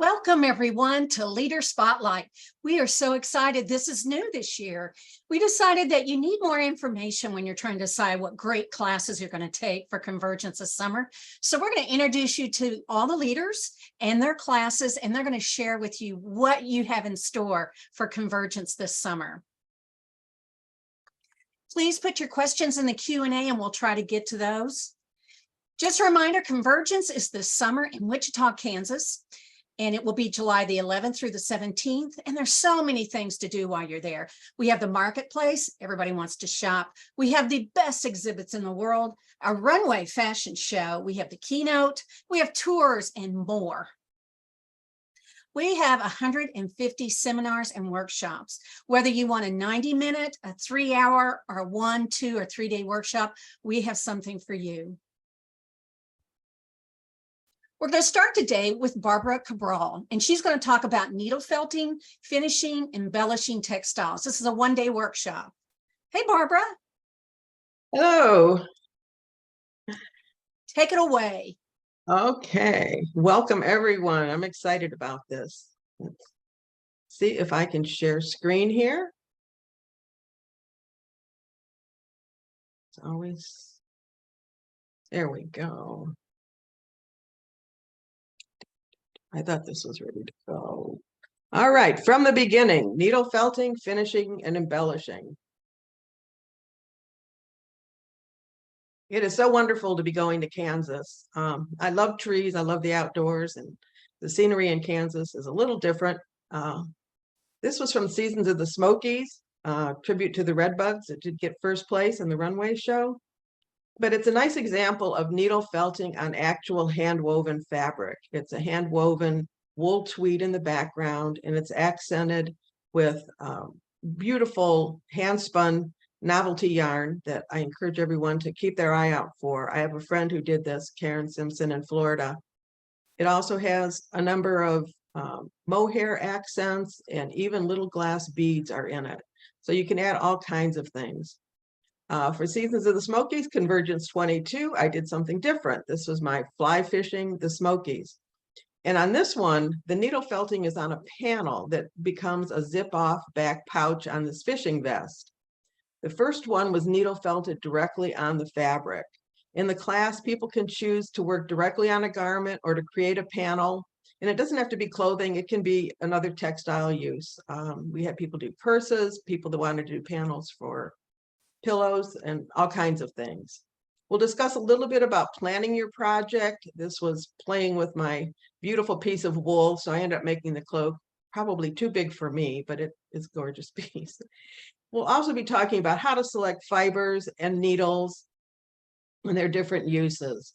Welcome, everyone, to Leader Spotlight. We are so excited. This is new this year. We decided that you need more information when you're trying to decide what great classes you're going to take for Convergence this summer. So we're going to introduce you to all the leaders and their classes, and they're going to share with you what you have in store for Convergence this summer. Please put your questions in the Q&A and we'll try to get to those. Just a reminder, Convergence is this summer in Wichita, Kansas. And it will be July the 11th through the 17th. And there's so many things to do while you're there. We have the marketplace. Everybody wants to shop. We have the best exhibits in the world, a runway fashion show. We have the keynote. We have tours and more. We have 150 seminars and workshops. Whether you want a 90-minute, a 3-hour, or a 1, 2, or 3-day workshop, we have something for you. We're going to start today with Barbara Cabral, and she's going to talk about needle felting, finishing, embellishing textiles. This is a 1-day workshop. Hey, Barbara. Hello. Take it away. Okay. Welcome, everyone. I'm excited about this. Let's see if I can share screen here. It's always, there we go. I thought this was ready to go. All right, from the beginning, needle felting, finishing, and embellishing. It is so wonderful to be going to Kansas. I love trees, I love the outdoors, and the scenery in Kansas is a little different. This was from Seasons of the Smokies, tribute to the Redbugs. It did get first place in the runway show. But it's a nice example of needle felting on actual hand-woven fabric. It's a hand-woven wool tweed in the background, and it's accented with beautiful hand-spun novelty yarn that I encourage everyone to keep their eye out for. I have a friend who did this, Karen Simpson in Florida. It also has a number of mohair accents, and even little glass beads are in it. So you can add all kinds of things. For Seasons of the Smokies, Convergence 22, I did something different. This was my fly fishing the Smokies. And on this one, the needle felting is on a panel that becomes a zip-off back pouch on this fishing vest. The first one was needle felted directly on the fabric. In the class, people can choose to work directly on a garment or to create a panel. And it doesn't have to be clothing. It can be another textile use. We had people do purses, people that wanted to do panels for pillows, and all kinds of things. We'll discuss a little bit about planning your project. This was playing with my beautiful piece of wool, so I ended up making the cloak probably too big for me, but it is a gorgeous piece. We'll also be talking about how to select fibers and needles and their different uses.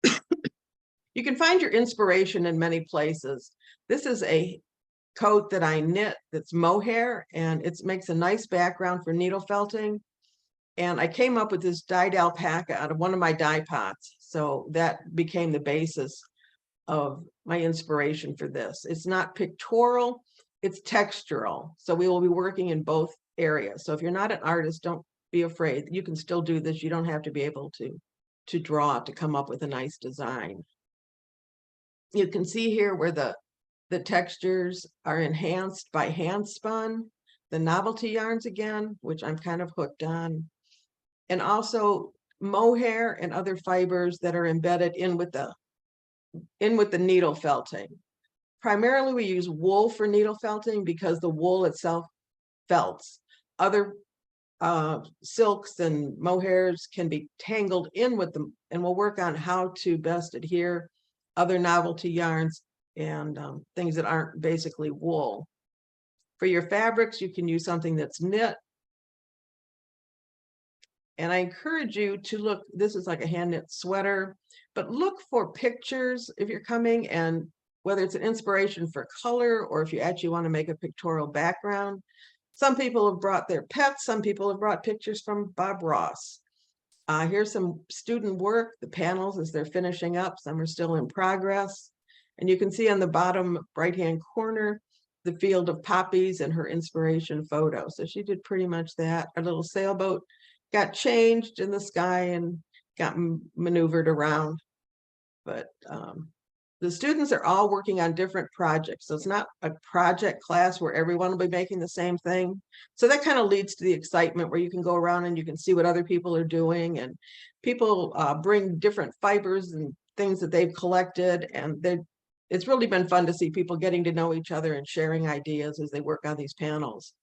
You can find your inspiration in many places. This is a coat that I knit that's mohair, and it makes a nice background for needle felting. And I came up with this dyed alpaca out of one of my dye pots. So that became the basis of my inspiration for this. It's not pictorial, it's textural. So we will be working in both areas. So if you're not an artist, don't be afraid. You can still do this. You don't have to be able to draw to come up with a nice design. You can see here where the textures are enhanced by hand spun, the novelty yarns again, which I'm kind of hooked on, and also mohair and other fibers that are embedded in with the needle felting. Primarily we use wool for needle felting because the wool itself felts. Other silks and mohairs can be tangled in with them, and we'll work on how to best adhere other novelty yarns and things that aren't basically wool. For your fabrics, you can use something that's knit. And I encourage you to look, this is like a hand knit sweater, but look for pictures if you're coming, and whether it's an inspiration for color or if you actually want to make a pictorial background. Some people have brought their pets, some people have brought pictures from Bob Ross. Here's some student work, the panels as they're finishing up, some are still in progress. And you can see on the bottom right-hand corner, the field of poppies and her inspiration photo. So she did pretty much that. Our little sailboat got changed in the sky, and got maneuvered around. But the students are all working on different projects. So it's not a project class where everyone will be making the same thing. So that kind of leads to the excitement where you can go around and you can see what other people are doing, and people bring different fibers and things that they've collected. And it's really been fun to see people getting to know each other and sharing ideas as they work on these panels.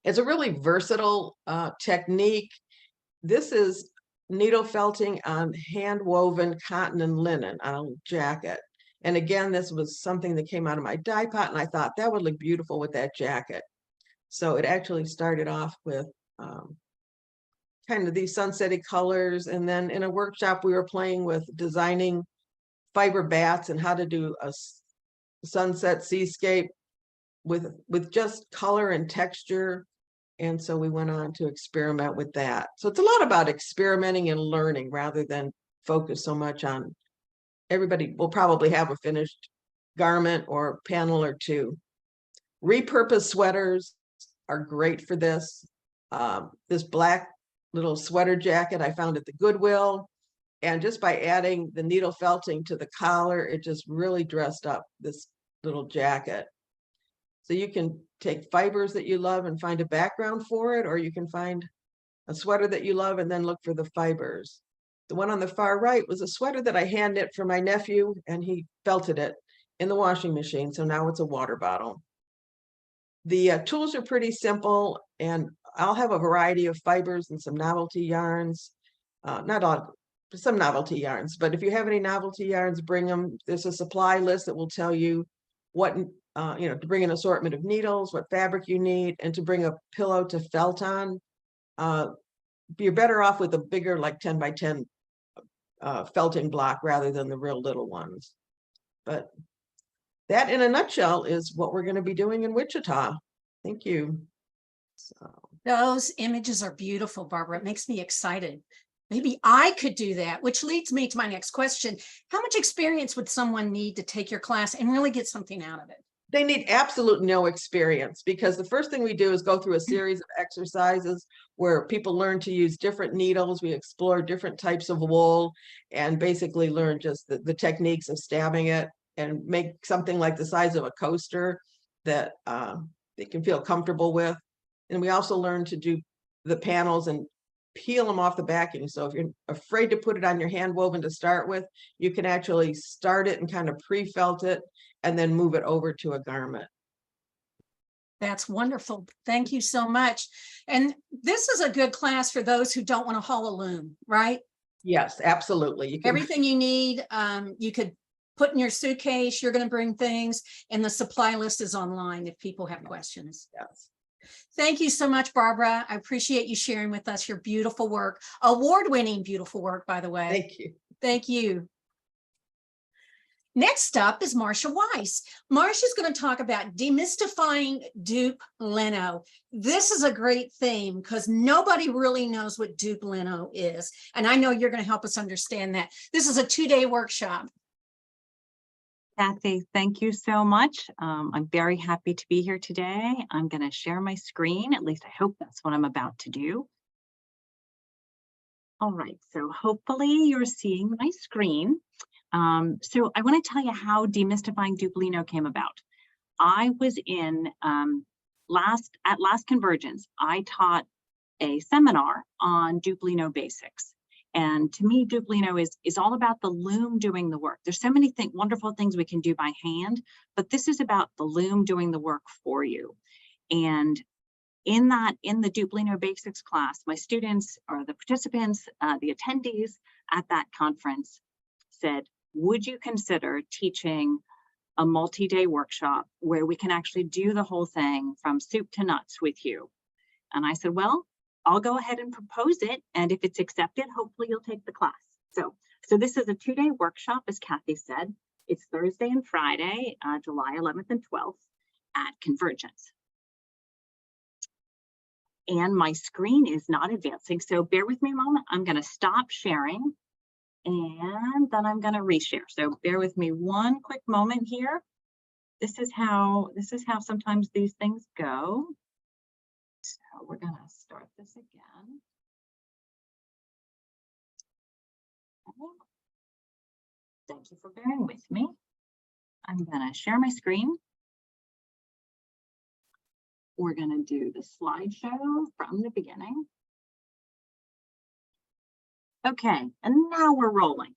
It's a really versatile technique. This is needle felting on hand woven cotton and linen on a jacket. And again, this was something that came out of my dye pot, and I thought that would look beautiful with that jacket. So it actually started off with kind of these sunsetty colors. And then in a workshop, we were playing with designing fiber bats and how to do a sunset seascape with just color and texture. And so we went on to experiment with that. So it's a lot about experimenting and learning rather than focus so much on, everybody will probably have a finished garment or panel or two. Repurposed sweaters are great for this. This black little sweater jacket I found at the Goodwill. And just by adding the needle felting to the collar, it just really dressed up this little jacket. So you can take fibers that you love and find a background for it, or you can find a sweater that you love and then look for the fibers. The one on the far right was a sweater that I hand knit for my nephew, and he felted it in the washing machine. So now it's a water bottle. The tools are pretty simple, and I'll have a variety of fibers and some novelty yarns. Not all, some novelty yarns, but if you have any novelty yarns, bring them. There's a supply list that will tell you what to bring an assortment of needles, what fabric you need, and to bring a pillow to felt on. You're better off with a bigger, like 10 by 10 felting block rather than the real little ones. But that in a nutshell is what we're going to be doing in Wichita. Thank you. So. Those images are beautiful, Barbara. It makes me excited. Maybe I could do that, which leads me to my next question. How much experience would someone need to take your class and really get something out of it? They need absolute no experience, because the first thing we do is go through a series of exercises where people learn to use different needles. We explore different types of wool and basically learn just the techniques of stabbing it and make something like the size of a coaster that they can feel comfortable with. And we also learn to do the panels and peel them off the backing. So if you're afraid to put it on your hand woven to start with, you can actually start it and kind of pre-felt it and then move it over to a garment. That's wonderful. Thank you so much. And this is a good class for those who don't want to haul a loom, right? Yes, absolutely. You can... Everything you need, you could put in your suitcase. You're going to bring things, and the supply list is online if people have questions. Yes. Thank you so much, Barbara. I appreciate you sharing with us your beautiful work, award-winning beautiful work, by the way. Thank you. Thank you. Next up is Marcia Weiss. Marcia's going to talk about demystifying Doup Leno. This is a great theme because nobody really knows what Doup Leno is. And I know you're going to help us understand that. This is a 2-day workshop. Kathy, thank you so much. I'm very happy to be here today. I'm going to share my screen. At least I hope that's what I'm about to do. All right, so hopefully you're seeing my screen. So I want to tell you how Demystifying Doup Leno came about. I was in last Convergence. I taught a seminar on Doup Leno basics. And to me, Doup Leno is all about the loom doing the work. There's so many wonderful things we can do by hand, but this is about the loom doing the work for you. And in the Doup Leno basics class, my students or the participants, the attendees at that conference said, would you consider teaching a multi-day workshop where we can actually do the whole thing from soup to nuts with you? And I said, well, I'll go ahead and propose it. And if it's accepted, hopefully you'll take the class. So this is a 2-day workshop, as Kathy said. It's Thursday and Friday, July 11th and 12th at Convergence. And my screen is not advancing, so bear with me a moment. I'm going to stop sharing and then I'm going to reshare. So bear with me one quick moment here. This is how sometimes these things go. So we're going to start this again. Thank you for bearing with me. I'm gonna share my screen. We're gonna do the slideshow from the beginning. Okay, and now we're rolling.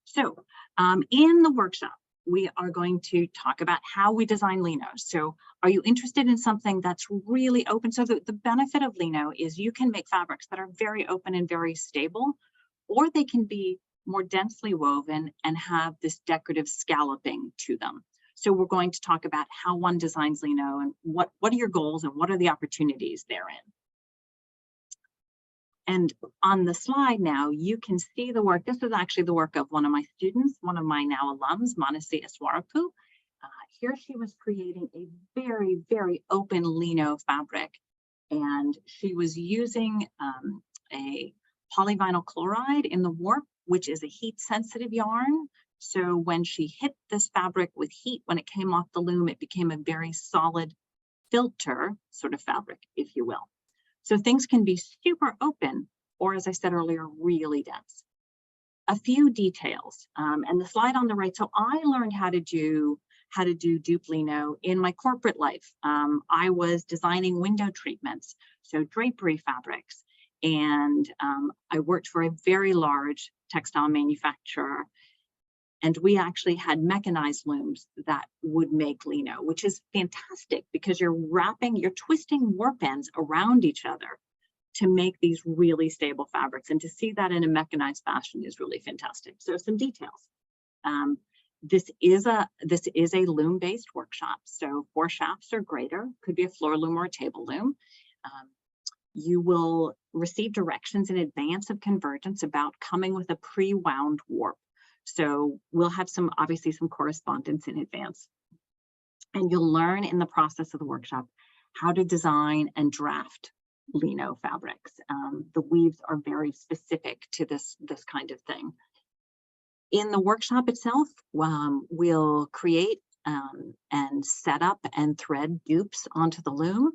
So in the workshop, we are going to talk about how we design Leno. So are you interested in something that's really open? So the benefit of Leno is you can make fabrics that are very open and very stable, or they can be more densely woven and have this decorative scalloping to them. So we're going to talk about how one designs Leno and what are your goals and what are the opportunities therein. And on the slide now, you can see the work. This is actually the work of one of my students, one of my now alums, Marcia. Here she was creating a very, very open Leno fabric. And she was using a polyvinyl chloride in the warp, which is a heat sensitive yarn. So when she hit this fabric with heat, when it came off the loom, it became a very solid filter sort of fabric, if you will. So things can be super open, or as I said earlier, really dense. A few details, and the slide on the right. So I learned how to do Doup Leno in my corporate life. I was designing window treatments, so drapery fabrics, and I worked for a very large textile manufacturer. And we actually had mechanized looms that would make Leno, which is fantastic because you're twisting warp ends around each other to make these really stable fabrics. And to see that in a mechanized fashion is really fantastic. So some details. This is a loom-based workshop. So 4 shafts or greater, could be a floor loom or a table loom. You will receive directions in advance of Convergence about coming with a pre-wound warp. So we'll have obviously some correspondence in advance. And you'll learn in the process of the workshop how to design and draft Leno fabrics. The weaves are very specific to this kind of thing. In the workshop itself, we'll create and set up and thread dupes onto the loom.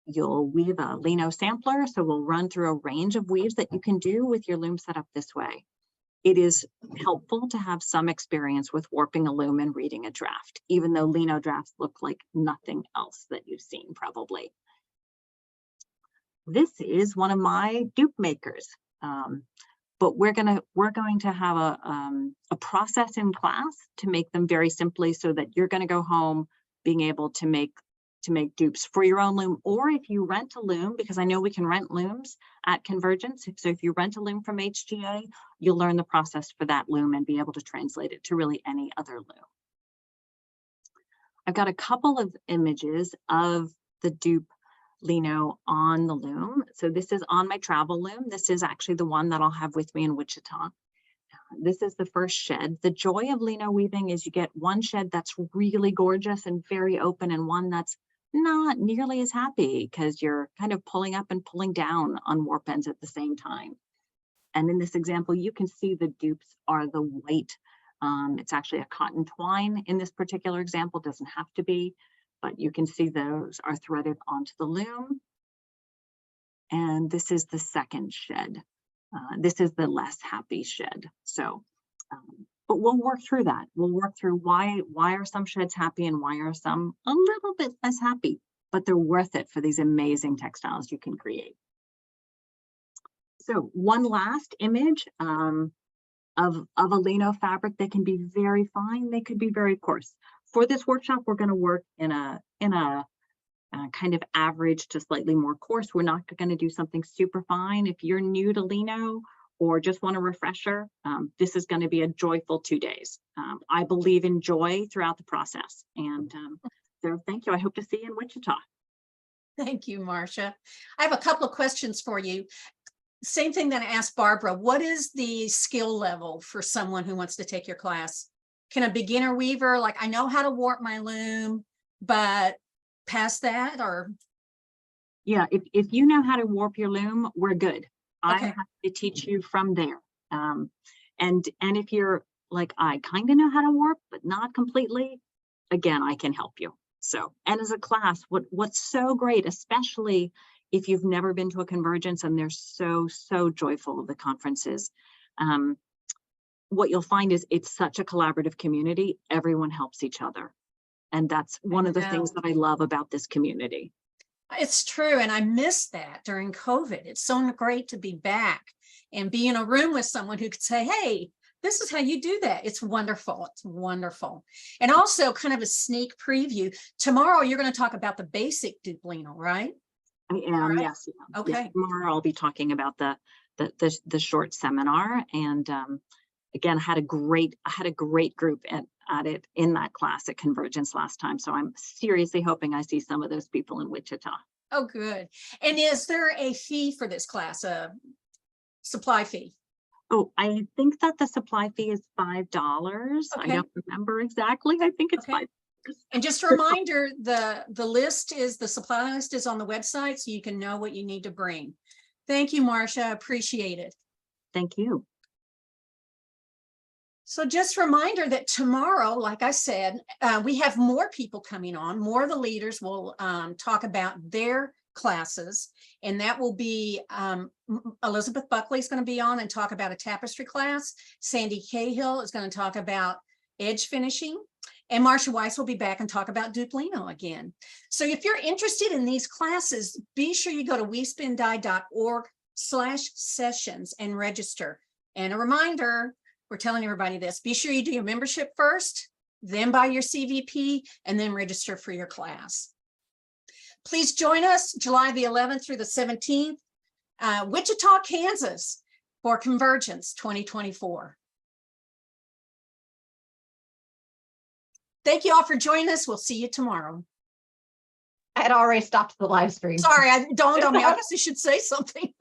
You'll weave a Leno sampler, so we'll run through a range of weaves that you can do with your loom set up this way. It is helpful to have some experience with warping a loom and reading a draft, even though Leno drafts look like nothing else that you've seen probably. This is one of my dupe makers, but we're going to have a process in class to make them very simply so that you're going to go home being able to make dupes for your own loom, or if you rent a loom, because I know we can rent looms at Convergence. So if you rent a loom from HGA, you'll learn the process for that loom and be able to translate it to really any other loom. I've got a couple of images of the dupe Leno on the loom. So this is on my travel loom. This is actually the one that I'll have with me in Wichita. This is the first shed. The joy of Leno weaving is you get one shed that's really gorgeous and very open, and one that's not nearly as happy because you're kind of pulling up and pulling down on warp ends at the same time. And in this example, you can see the dupes are the white. It's actually a cotton twine in this particular example, doesn't have to be, but you can see those are threaded onto the loom. And this is the second shed. This is the less happy shed. So, but we'll work through that. We'll work through why are some sheds happy and why are some a little bit less happy, but they're worth it for these amazing textiles you can create. So one last image of a Leno fabric that can be very fine. They could be very coarse. For this workshop, we're going to work in a kind of average to slightly more coarse. We're not going to do something super fine. If you're new to Leno or just want a refresher, this is going to be a joyful 2 days. I believe in joy throughout the process. And so thank you. I hope to see you in Wichita. Thank you, Marcia. I have a couple of questions for you. Same thing that I asked Barbara. What is the skill level for someone who wants to take your class? Can a beginner weaver, like, I know how to warp my loom, but past that, or? Yeah, if you know how to warp your loom, we're good. I Okay. have to teach you from there. And if you're like, I kind of know how to warp, but not completely, again, I can help you. So, and as a class, what's so great, especially if you've never been to a Convergence, and they're so joyful of the conferences. what you'll find is it's such a collaborative community. Everyone helps each other. And that's one of the things that I love about this community. It's true. And I missed that during COVID. It's so great to be back and be in a room with someone who could say, hey, this is how you do that. It's wonderful. It's wonderful. And also kind of a sneak preview. Tomorrow, you're going to talk about the basic Duplino, right? I am, right. yes. Okay. Yes, tomorrow I'll be talking about the short seminar. And again, I had a great group at it in that class at Convergence last time. So I'm seriously hoping I see some of those people in Wichita. Oh, good. And is there a fee for this class, a supply fee? Oh, I think that the supply fee is $5. Okay. I don't remember exactly. I think it's Okay. $5. And just a reminder, the supply list is on the website, so you can know what you need to bring. Thank you, Marcia. Appreciate it. Thank you. So just a reminder that tomorrow, like I said, we have more people coming on. More of the leaders will talk about their classes, and that will be Elizabeth Buckley is going to be on and talk about a tapestry class. Sandy Cahill is going to talk about edge finishing, and Marcia Weiss will be back and talk about Duplino again. So if you're interested in these classes, be sure you go to wespndi.org/sessions and register. And a reminder, we're telling everybody this, be sure you do your membership first, then buy your CVP, and then register for your class. Please join us July the 11th through the 17th, Wichita, Kansas, for Convergence 2024. Thank you all for joining us. We'll see you tomorrow. I had already stopped the live stream. Sorry, it dawned on me. I guess I should say something.